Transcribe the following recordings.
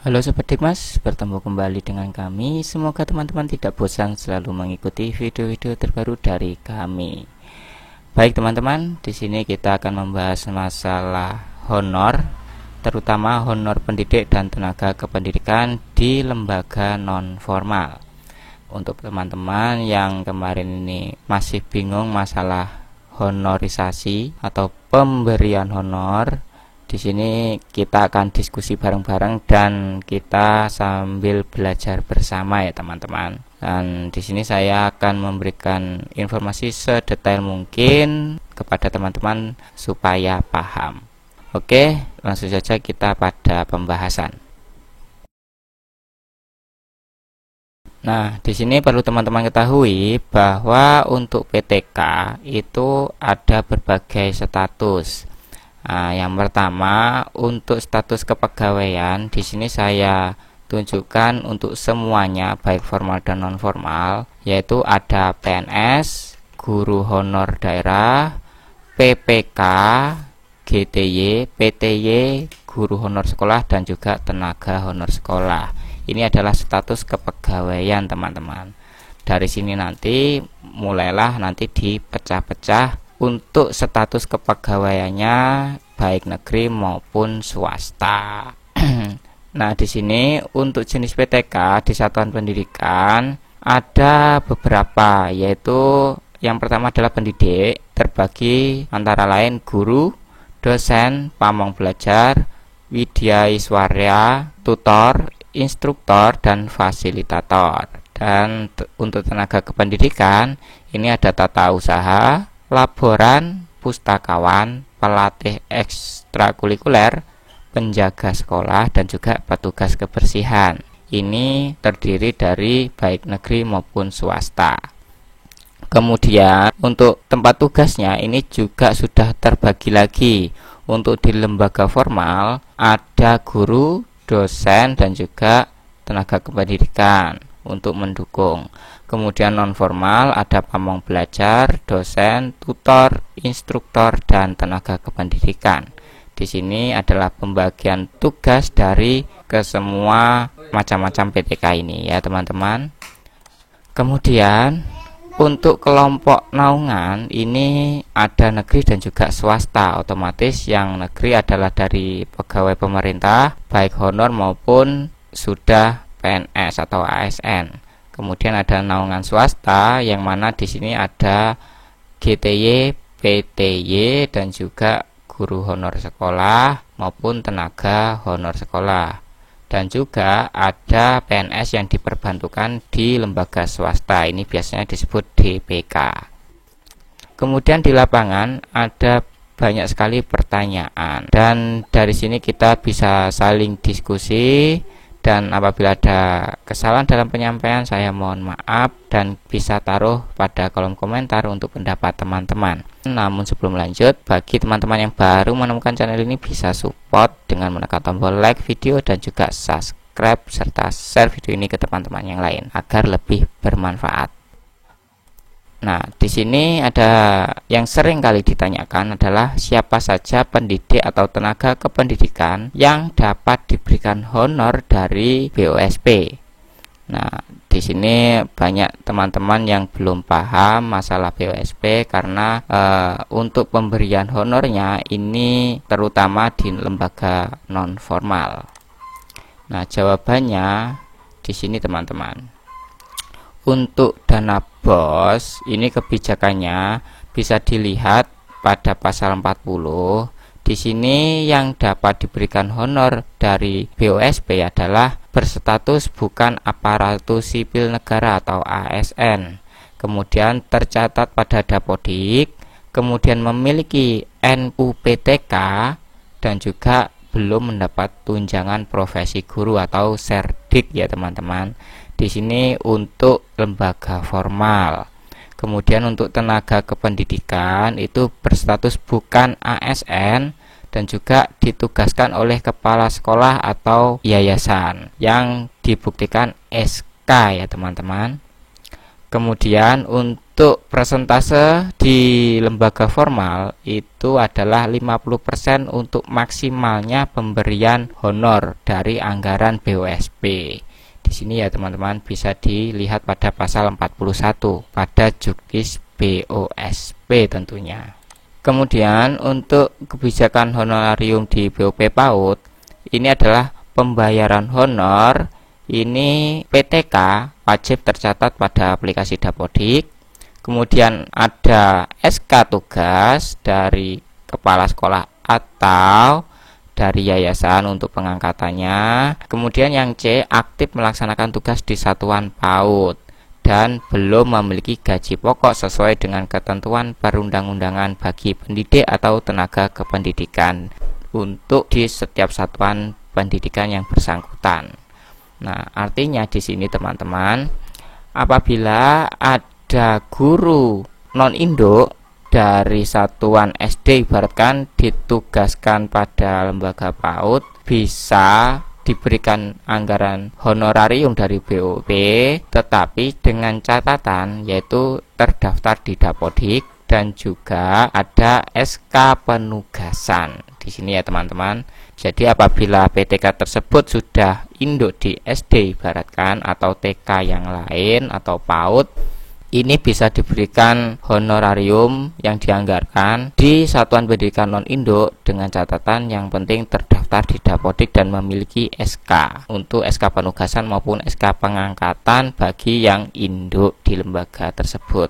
Halo Sobat Dikmas, bertemu kembali dengan kami. Semoga teman-teman tidak bosan selalu mengikuti video-video terbaru dari kami. Baik teman-teman, di sini kita akan membahas masalah honor, terutama honor pendidik dan tenaga kependidikan di lembaga non formal. Untuk teman-teman yang kemarin ini masih bingung masalah honorisasi atau pemberian honor, di sini kita akan diskusi bareng-bareng dan kita sambil belajar bersama ya teman-teman. Dan di sini saya akan memberikan informasi sedetail mungkin kepada teman-teman supaya paham. Oke, langsung saja kita pada pembahasan. Nah, di sini perlu teman-teman ketahui bahwa untuk PTK itu ada berbagai status. Nah, yang pertama untuk status kepegawaian, di sini saya tunjukkan untuk semuanya baik formal dan non formal, yaitu ada PNS, guru honor daerah, PPK, GTY, PTY, guru honor sekolah dan juga tenaga honor sekolah. Ini adalah status kepegawaian teman-teman. Dari sini nanti mulailah nanti dipecah-pecah untuk status kepegawaiannya baik negeri maupun swasta. Nah, di sini untuk jenis PTK di satuan pendidikan ada beberapa, yaitu yang pertama adalah pendidik, terbagi antara lain guru, dosen, pamong belajar, widyaiswarya, tutor, instruktur dan fasilitator. Dan untuk tenaga kependidikan ini ada tata usaha, laboran, pustakawan, pelatih ekstrakurikuler, penjaga sekolah dan juga petugas kebersihan. Ini terdiri dari baik negeri maupun swasta. Kemudian untuk tempat tugasnya ini juga sudah terbagi lagi. Untuk di lembaga formal ada guru, dosen dan juga tenaga kependidikan untuk mendukung. Kemudian non formal ada pamong belajar, dosen, tutor, instruktur dan tenaga kependidikan. Di sini adalah pembagian tugas dari kesemua macam-macam PTK ini ya teman-teman. Kemudian untuk kelompok naungan ini ada negeri dan juga swasta. Otomatis yang negeri adalah dari pegawai pemerintah baik honor maupun sudah PNS atau ASN. Kemudian ada naungan swasta yang mana di sini ada GTY, PTY dan juga guru honor sekolah maupun tenaga honor sekolah. Dan juga ada PNS yang diperbantukan di lembaga swasta. Ini biasanya disebut DPK. Kemudian di lapangan ada banyak sekali pertanyaan dan dari sini kita bisa saling diskusi. Dan apabila ada kesalahan dalam penyampaian saya mohon maaf dan bisa taruh pada kolom komentar untuk pendapat teman-teman. Namun sebelum lanjut, bagi teman-teman yang baru menemukan channel ini bisa support dengan menekan tombol like video dan juga subscribe serta share video ini ke teman-teman yang lain agar lebih bermanfaat. Nah, di sini ada yang sering kali ditanyakan adalah siapa saja pendidik atau tenaga kependidikan yang dapat diberikan honor dari BOSP. Nah, di sini banyak teman-teman yang belum paham masalah BOSP karena untuk pemberian honornya ini terutama di lembaga non formal. Nah, jawabannya di sini teman-teman. Untuk dana BOS ini kebijakannya bisa dilihat pada pasal 40. Di sini yang dapat diberikan honor dari BOSP adalah berstatus bukan aparatur sipil negara atau ASN. Kemudian tercatat pada Dapodik, kemudian memiliki NUPTK dan juga belum mendapat tunjangan profesi guru atau Serdik ya teman-teman. Di sini untuk lembaga formal. Kemudian untuk tenaga kependidikan itu berstatus bukan ASN dan juga ditugaskan oleh kepala sekolah atau yayasan yang dibuktikan SK ya teman-teman. Kemudian untuk persentase di lembaga formal itu adalah 50% untuk maksimalnya pemberian honor dari anggaran BOSP. Di sini ya teman-teman bisa dilihat pada pasal 41 pada juknis BOSP tentunya. Kemudian untuk kebijakan honorarium di BOP PAUD ini adalah pembayaran honor. Ini PTK wajib tercatat pada aplikasi Dapodik. Kemudian ada SK tugas dari kepala sekolah atau dari yayasan untuk pengangkatannya. Kemudian yang C, aktif melaksanakan tugas di satuan PAUD dan belum memiliki gaji pokok sesuai dengan ketentuan perundang-undangan bagi pendidik atau tenaga kependidikan untuk di setiap satuan pendidikan yang bersangkutan. Nah, artinya di sini teman-teman, apabila ada guru non-induk dari satuan SD ibaratkan ditugaskan pada lembaga PAUD, bisa diberikan anggaran honorarium dari BOP, tetapi dengan catatan yaitu terdaftar di Dapodik dan juga ada SK penugasan. Di sini ya teman-teman. Jadi apabila PTK tersebut sudah induk di SD ibaratkan atau TK yang lain atau PAUD, ini bisa diberikan honorarium yang dianggarkan di satuan pendidikan non-induk dengan catatan yang penting terdaftar di Dapodik dan memiliki SK untuk SK penugasan maupun SK pengangkatan bagi yang induk di lembaga tersebut.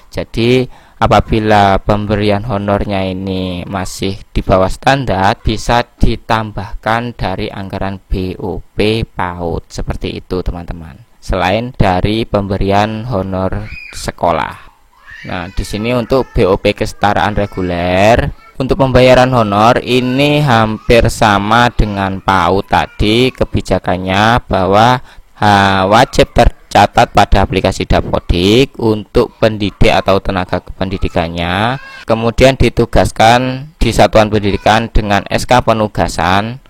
Jadi apabila pemberian honornya ini masih di bawah standar, bisa ditambahkan dari anggaran BOP PAUD seperti itu teman-teman. Selain dari pemberian honor sekolah. Nah, di sini untuk BOP kesetaraan reguler, untuk pembayaran honor ini hampir sama dengan PAUD tadi kebijakannya bahwa wajib tercatat pada aplikasi Dapodik untuk pendidik atau tenaga kependidikannya, kemudian ditugaskan di satuan pendidikan dengan SK penugasan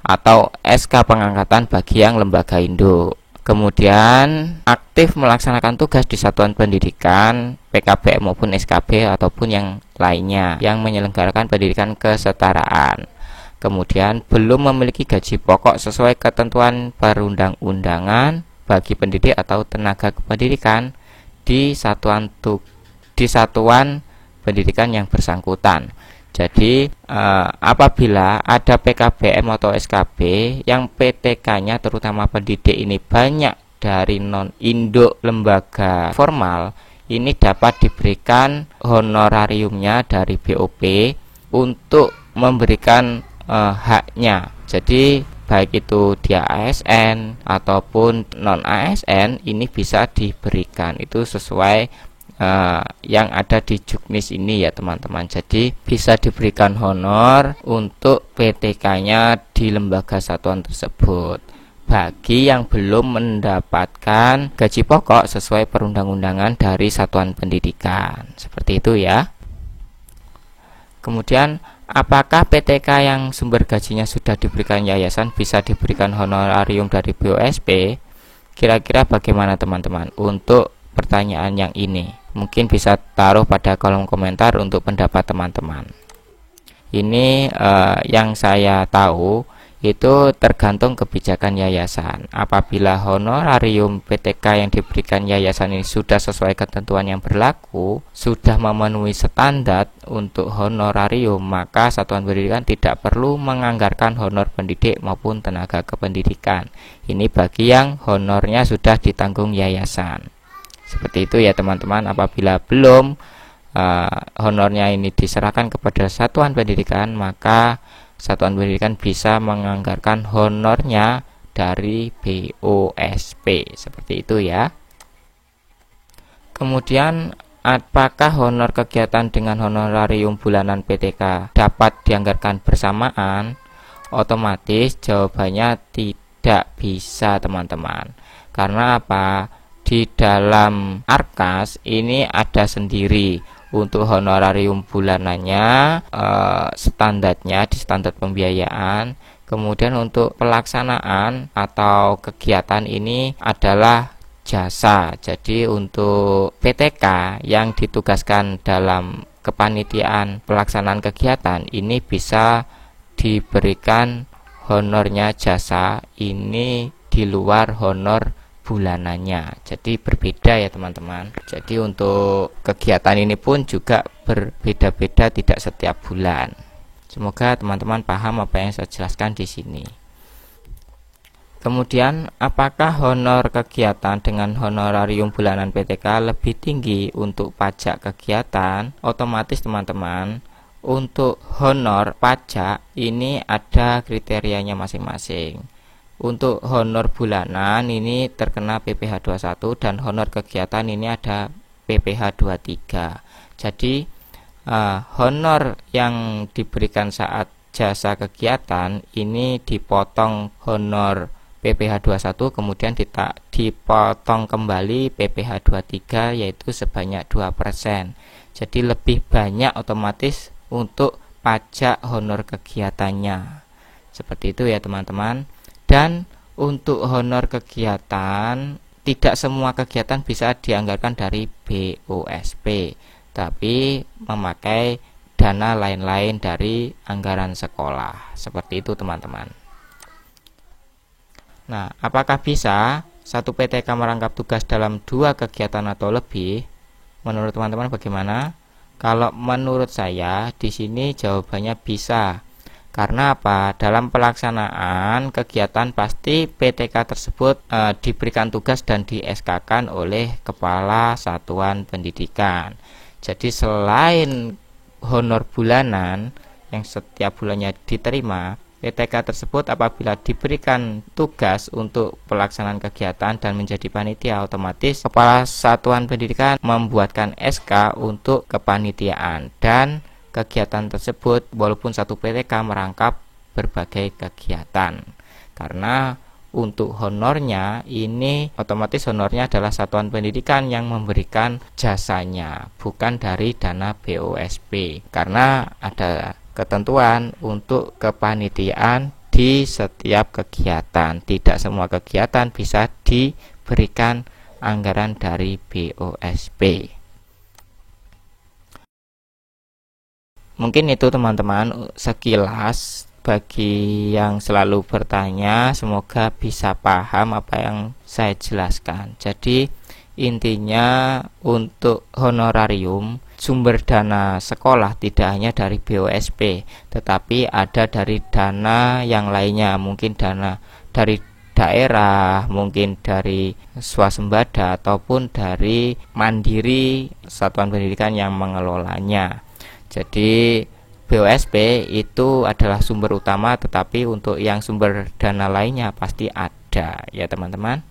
atau SK pengangkatan bagi yang lembaga induk. Kemudian aktif melaksanakan tugas di satuan pendidikan PKBM maupun SKB ataupun yang lainnya yang menyelenggarakan pendidikan kesetaraan. Kemudian belum memiliki gaji pokok sesuai ketentuan perundang-undangan bagi pendidik atau tenaga kependidikan di satuan pendidikan yang bersangkutan. Jadi apabila ada PKBM atau SKB yang PTK-nya terutama pendidik ini banyak dari non-induk lembaga formal, ini dapat diberikan honorariumnya dari BOP untuk memberikan haknya. Jadi baik itu dia ASN ataupun non ASN ini bisa diberikan, itu sesuai yang ada di juknis ini ya teman-teman. Jadi bisa diberikan honor untuk PTK-nya di lembaga satuan tersebut bagi yang belum mendapatkan gaji pokok sesuai perundang-undangan dari satuan pendidikan. Seperti itu ya. Kemudian apakah PTK yang sumber gajinya sudah diberikan yayasan bisa diberikan honorarium dari BOSP? Kira-kira bagaimana teman-teman untuk pertanyaan yang ini? Mungkin bisa taruh pada kolom komentar untuk pendapat teman-teman. Ini yang saya tahu itu tergantung kebijakan yayasan. Apabila honorarium PTK yang diberikan yayasan ini sudah sesuai ketentuan yang berlaku, sudah memenuhi standar untuk honorarium, maka satuan pendidikan tidak perlu menganggarkan honor pendidik maupun tenaga kependidikan. Ini bagi yang honornya sudah ditanggung yayasan. Seperti itu ya teman-teman. Apabila belum honornya ini diserahkan kepada satuan pendidikan, maka satuan pendidikan bisa menganggarkan honornya dari BOSP. Seperti itu ya. Kemudian apakah honor kegiatan dengan honorarium bulanan PTK dapat dianggarkan bersamaan? Otomatis jawabannya tidak bisa teman-teman. Karena apa? Di dalam Arkas ini ada sendiri untuk honorarium bulanannya, standarnya di standar pembiayaan. Kemudian untuk pelaksanaan atau kegiatan ini adalah jasa. Jadi untuk PTK yang ditugaskan dalam kepanitiaan pelaksanaan kegiatan ini bisa diberikan honornya jasa ini di luar honor bulanannya. Jadi berbeda ya teman-teman. Jadi untuk kegiatan ini pun juga berbeda-beda, tidak setiap bulan. Semoga teman-teman paham apa yang saya jelaskan di sini. Kemudian, apakah honor kegiatan dengan honorarium bulanan PTK lebih tinggi untuk pajak kegiatan? Otomatis teman-teman, untuk honor pajak ini ada kriterianya masing-masing. Untuk honor bulanan ini terkena PPh 21 dan honor kegiatan ini ada PPh 23. Jadi honor yang diberikan saat jasa kegiatan ini dipotong honor PPh 21 kemudian dipotong kembali PPh 23 yaitu sebanyak 2%. Jadi lebih banyak otomatis untuk pajak honor kegiatannya. Seperti itu ya teman-teman. Dan untuk honor kegiatan tidak semua kegiatan bisa dianggarkan dari BOSP, tapi memakai dana lain-lain dari anggaran sekolah. Seperti itu teman-teman. Nah, apakah bisa satu PTK merangkap tugas dalam 2 kegiatan atau lebih? Menurut teman-teman bagaimana? Kalau menurut saya di sini jawabannya bisa. Karena apa? Dalam pelaksanaan kegiatan pasti PTK tersebut diberikan tugas dan di SK-kan oleh Kepala Satuan Pendidikan. Jadi selain honor bulanan yang setiap bulannya diterima, PTK tersebut apabila diberikan tugas untuk pelaksanaan kegiatan dan menjadi panitia, otomatis Kepala Satuan Pendidikan membuatkan SK untuk kepanitiaan dan kegiatan tersebut walaupun satu PTK merangkap berbagai kegiatan. Karena untuk honornya ini otomatis honornya adalah satuan pendidikan yang memberikan jasanya, bukan dari dana BOSP. Karena ada ketentuan untuk kepanitiaan di setiap kegiatan. Tidak semua kegiatan bisa diberikan anggaran dari BOSP. Mungkin itu teman-teman sekilas bagi yang selalu bertanya, semoga bisa paham apa yang saya jelaskan. Jadi intinya untuk honorarium sumber dana sekolah tidak hanya dari BOSP, tetapi ada dari dana yang lainnya, mungkin dana dari daerah, mungkin dari swasembada ataupun dari mandiri satuan pendidikan yang mengelolanya. Jadi BOSP itu adalah sumber utama, tetapi untuk yang sumber dana lainnya pasti ada ya teman-teman.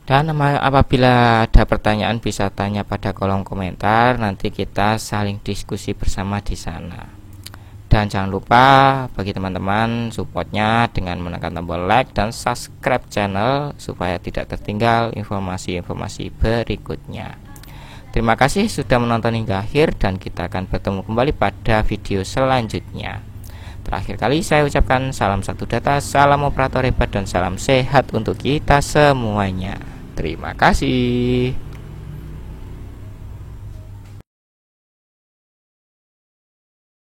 Dan apabila ada pertanyaan bisa tanya pada kolom komentar, nanti kita saling diskusi bersama di sana. Dan jangan lupa bagi teman-teman supportnya dengan menekan tombol like dan subscribe channel supaya tidak tertinggal informasi-informasi berikutnya. Terima kasih sudah menonton hingga akhir dan kita akan bertemu kembali pada video selanjutnya. Terakhir kali saya ucapkan salam satu data, salam operator hebat dan salam sehat untuk kita semuanya. Terima kasih.